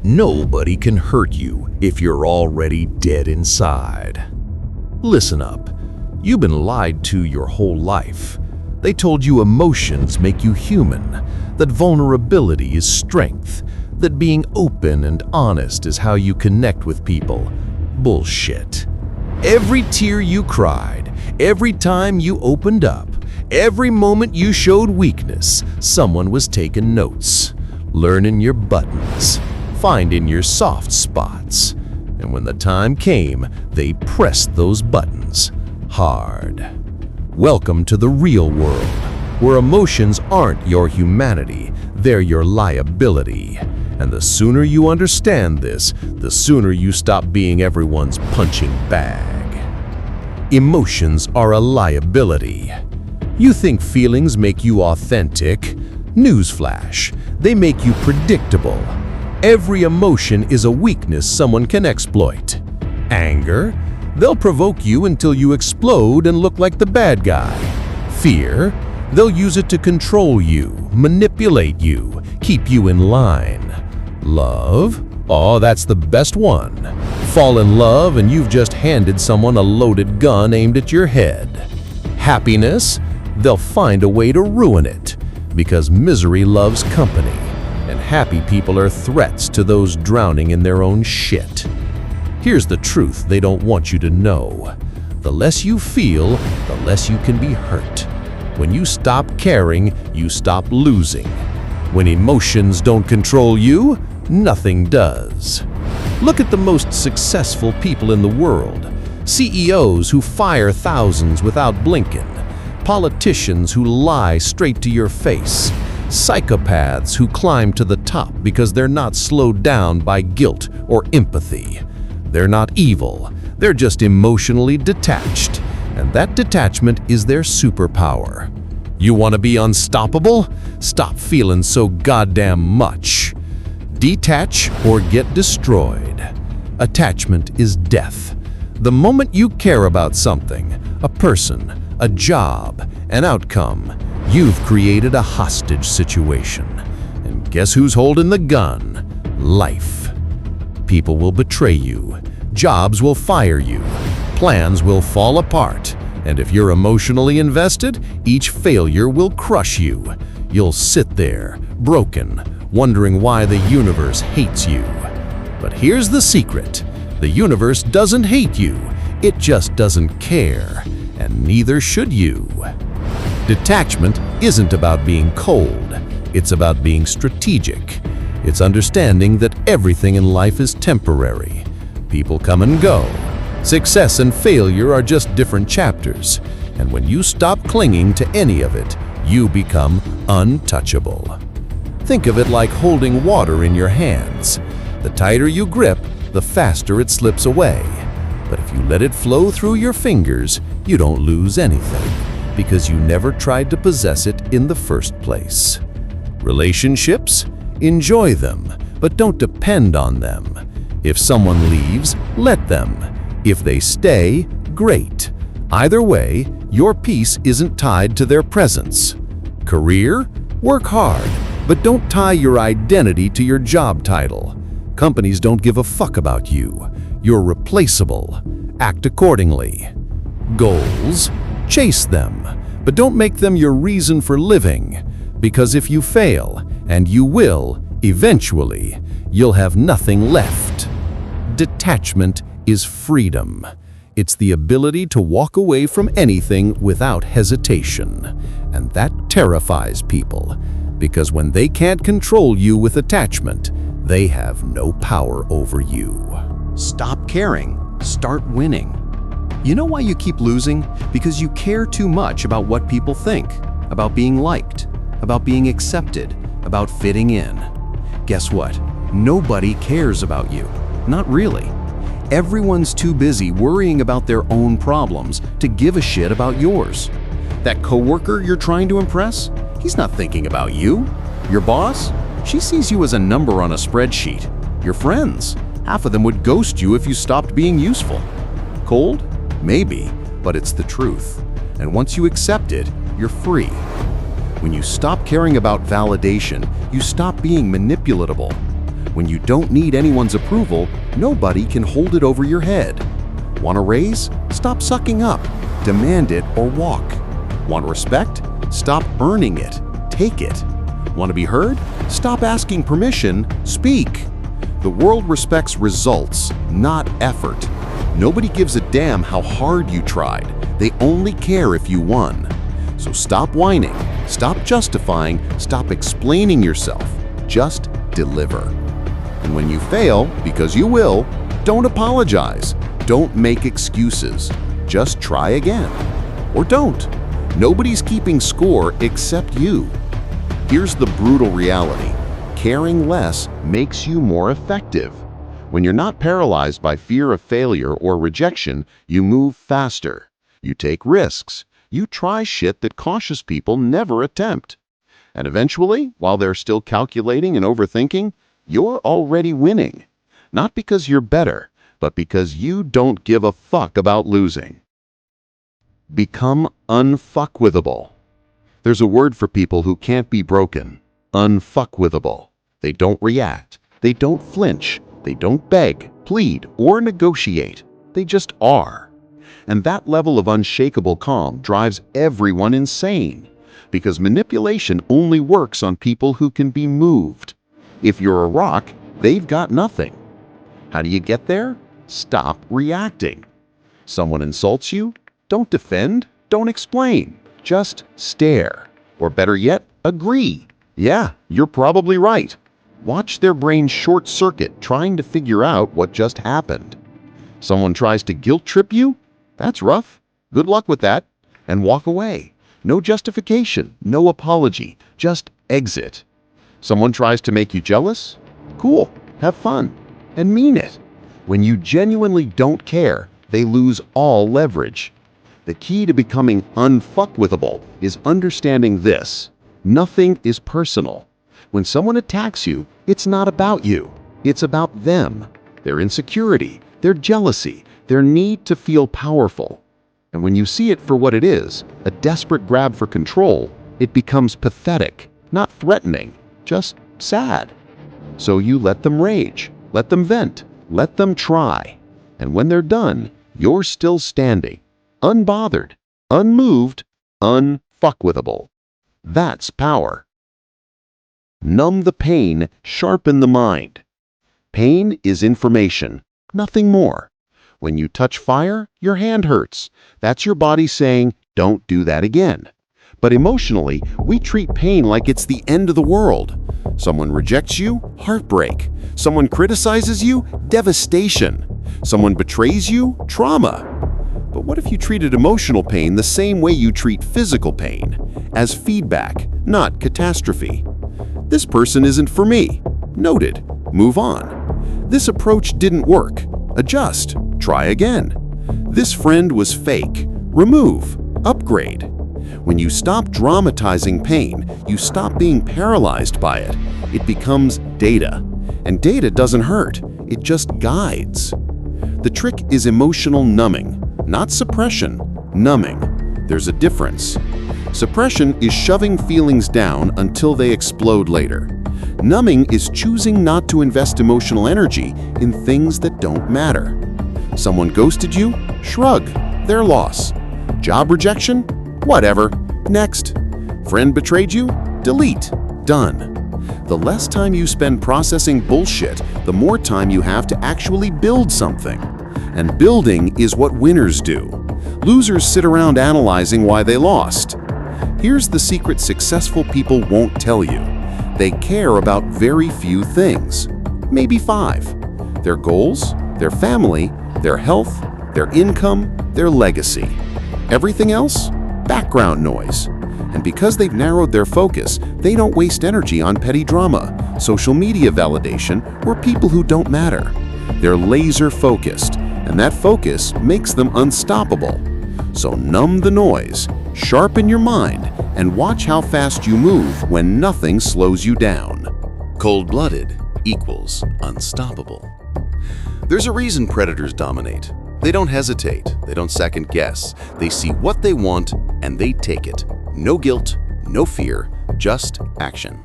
Nobody can hurt you if you're already dead inside. Listen up. You've been lied to your whole life. They told you emotions make you human, that vulnerability is strength, that being open and honest is how you connect with people. Bullshit. Every tear you cried, every time you opened up, every moment you showed weakness, someone was taking notes, learning your buttons, finding your soft spots. And when the time came, they pressed those buttons hard. Welcome to the real world, where emotions aren't your humanity, they're your liability. And the sooner you understand this, the sooner you stop being everyone's punching bag. Emotions are a liability. You think feelings make you authentic? Newsflash, they make you predictable. Every emotion is a weakness someone can exploit. Anger? They'll provoke you until you explode and look like the bad guy. Fear? They'll use it to control you, manipulate you, keep you in line. Love? Oh, that's the best one. Fall in love and you've just handed someone a loaded gun aimed at your head. Happiness? They'll find a way to ruin it, because misery loves company, and happy people are threats to those drowning in their own shit. Here's the truth they don't want you to know. The less you feel, the less you can be hurt. When you stop caring, you stop losing. When emotions don't control you, nothing does. Look at the most successful people in the world. CEOs who fire thousands without blinking. Politicians who lie straight to your face. Psychopaths who climb to the top because they're not slowed down by guilt or empathy. They're not evil, they're just emotionally detached, and that detachment is their superpower. You want to be unstoppable? Stop feeling so goddamn much. Detach or get destroyed. Attachment is death. The moment you care about something, a person, a job, an outcome, you've created a hostage situation. And guess who's holding the gun? Life. People will betray you. Jobs will fire you. Plans will fall apart. And if you're emotionally invested, each failure will crush you. You'll sit there, broken, wondering why the universe hates you. But here's the secret. The universe doesn't hate you. It just doesn't care. And neither should you. Detachment isn't about being cold. It's about being strategic. It's understanding that everything in life is temporary. People come and go. Success and failure are just different chapters. And when you stop clinging to any of it, you become untouchable. Think of it like holding water in your hands. The tighter you grip, the faster it slips away. But if you let it flow through your fingers, you don't lose anything, because you never tried to possess it in the first place. Relationships? Enjoy them, but don't depend on them. If someone leaves, let them. If they stay, great. Either way, your peace isn't tied to their presence. Career? Work hard, but don't tie your identity to your job title. Companies don't give a fuck about you. You're replaceable. Act accordingly. Goals? Chase them, but don't make them your reason for living. Because if you fail, and you will, eventually, you'll have nothing left. Detachment is freedom. It's the ability to walk away from anything without hesitation. And that terrifies people, because when they can't control you with attachment, they have no power over you. Stop caring. Start winning. You know why you keep losing? Because you care too much about what people think, about being liked, about being accepted, about fitting in. Guess what? Nobody cares about you. Not really. Everyone's too busy worrying about their own problems to give a shit about yours. That coworker you're trying to impress? He's not thinking about you. Your boss? She sees you as a number on a spreadsheet. Your friends? Half of them would ghost you if you stopped being useful. Cold? Maybe, but it's the truth. And once you accept it, you're free. When you stop caring about validation, you stop being manipulatable. When you don't need anyone's approval, nobody can hold it over your head. Want a raise? Stop sucking up. Demand it or walk. Want respect? Stop earning it. Take it. Want to be heard? Stop asking permission. Speak. The world respects results, not effort. Nobody gives a damn how hard you tried. They only care if you won. So stop whining, stop justifying, stop explaining yourself. Just deliver. And when you fail, because you will, don't apologize. Don't make excuses. Just try again. Or don't. Nobody's keeping score except you. Here's the brutal reality. Caring less makes you more effective. When you're not paralyzed by fear of failure or rejection, you move faster. You take risks. You try shit that cautious people never attempt. And eventually, while they're still calculating and overthinking, you're already winning. Not because you're better, but because you don't give a fuck about losing. Become unfuckwithable. There's a word for people who can't be broken. Unfuckwithable. They don't react. They don't flinch. They don't beg, plead, or negotiate. They just are. And that level of unshakable calm drives everyone insane, because manipulation only works on people who can be moved. If you're a rock, they've got nothing. How do you get there? Stop reacting. Someone insults you? Don't defend, don't explain. Just stare. Or better yet, agree. Yeah, you're probably right. Watch their brain short circuit trying to figure out what just happened. Someone tries to guilt trip you? That's rough. Good luck with that. And walk away. No justification, no apology, just exit. Someone tries to make you jealous? Cool, have fun, and mean it. When you genuinely don't care, they lose all leverage. The key to becoming unfuckwithable is understanding this. Nothing is personal. When someone attacks you, it's not about you. It's about them, their insecurity, their jealousy, their need to feel powerful. And when you see it for what it is, a desperate grab for control, it becomes pathetic, not threatening, just sad. So you let them rage, let them vent, let them try. And when they're done, you're still standing, unbothered, unmoved, unfuckwithable. That's power. Numb the pain, sharpen the mind. Pain is information, nothing more. When you touch fire, your hand hurts. That's your body saying, don't do that again. But emotionally, we treat pain like it's the end of the world. Someone rejects you, heartbreak. Someone criticizes you, devastation. Someone betrays you, trauma. But what if you treated emotional pain the same way you treat physical pain, as feedback, not catastrophe? This person isn't for me. Noted. Move on. This approach didn't work. Adjust. Try again. This friend was fake. Remove. Upgrade. When you stop dramatizing pain, you stop being paralyzed by it. It becomes data. And data doesn't hurt. It just guides. The trick is emotional numbing, not suppression. Numbing. There's a difference. Suppression is shoving feelings down until they explode later. Numbing is choosing not to invest emotional energy in things that don't matter. Someone ghosted you? Shrug. Their loss. Job rejection? Whatever. Next. Friend betrayed you? Delete. Done. The less time you spend processing bullshit, the more time you have to actually build something. And building is what winners do. Losers sit around analyzing why they lost. Here's the secret successful people won't tell you. They care about very few things. Maybe 5. Their goals, their family, their health, their income, their legacy. Everything else? Background noise. And because they've narrowed their focus, they don't waste energy on petty drama, social media validation, or people who don't matter. They're laser focused, and that focus makes them unstoppable. So numb the noise, sharpen your mind, and watch how fast you move when nothing slows you down. Cold-blooded equals unstoppable. There's a reason predators dominate. They don't hesitate, they don't second guess. They see what they want and they take it. No guilt, no fear, just action.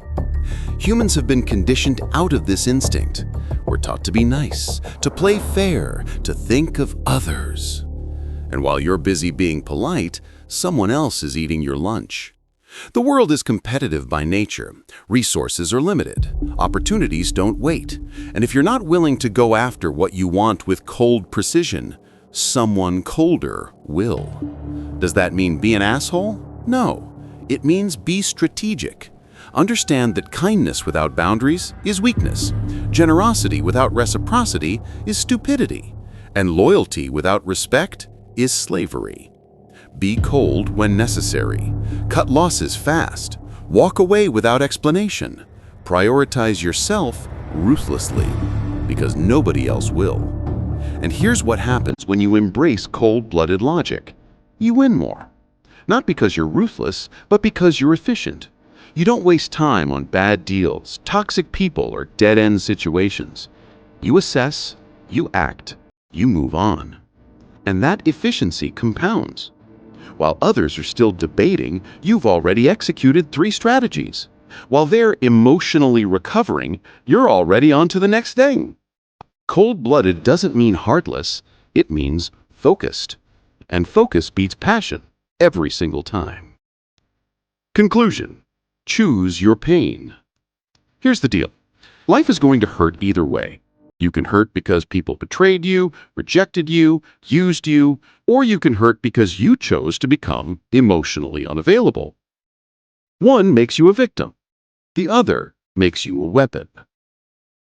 Humans have been conditioned out of this instinct. We're taught to be nice, to play fair, to think of others. And while you're busy being polite, someone else is eating your lunch. The world is competitive by nature. Resources are limited. Opportunities don't wait. And if you're not willing to go after what you want with cold precision, someone colder will. Does that mean be an asshole? No. It means be strategic. Understand that kindness without boundaries is weakness. Generosity without reciprocity is stupidity. And loyalty without respect is slavery. Be cold when necessary. Cut losses fast. Walk away without explanation. Prioritize yourself ruthlessly, because nobody else will. And here's what happens when you embrace cold-blooded logic. You win more. Not because you're ruthless, but because you're efficient. You don't waste time on bad deals, toxic people, or dead-end situations. You assess, you act, you move on. And that efficiency compounds. While others are still debating, you've already executed 3 strategies. While they're emotionally recovering, you're already on to the next thing. Cold-blooded doesn't mean heartless, it means focused. And focus beats passion every single time. Conclusion: choose your pain. Here's the deal. Life is going to hurt either way. You can hurt because people betrayed you, rejected you, used you, or you can hurt because you chose to become emotionally unavailable. One makes you a victim. The other makes you a weapon.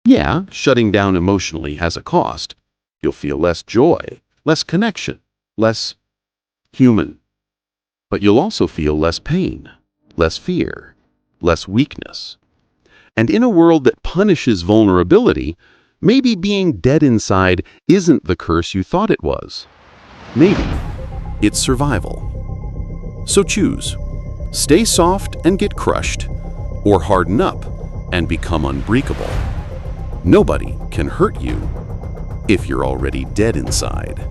Yeah, shutting down emotionally has a cost. You'll feel less joy, less connection, less human. But you'll also feel less pain, less fear, less weakness. And in a world that punishes vulnerability, maybe being dead inside isn't the curse you thought it was. Maybe it's survival. So choose. Stay soft and get crushed, or harden up and become unbreakable. Nobody can hurt you if you're already dead inside.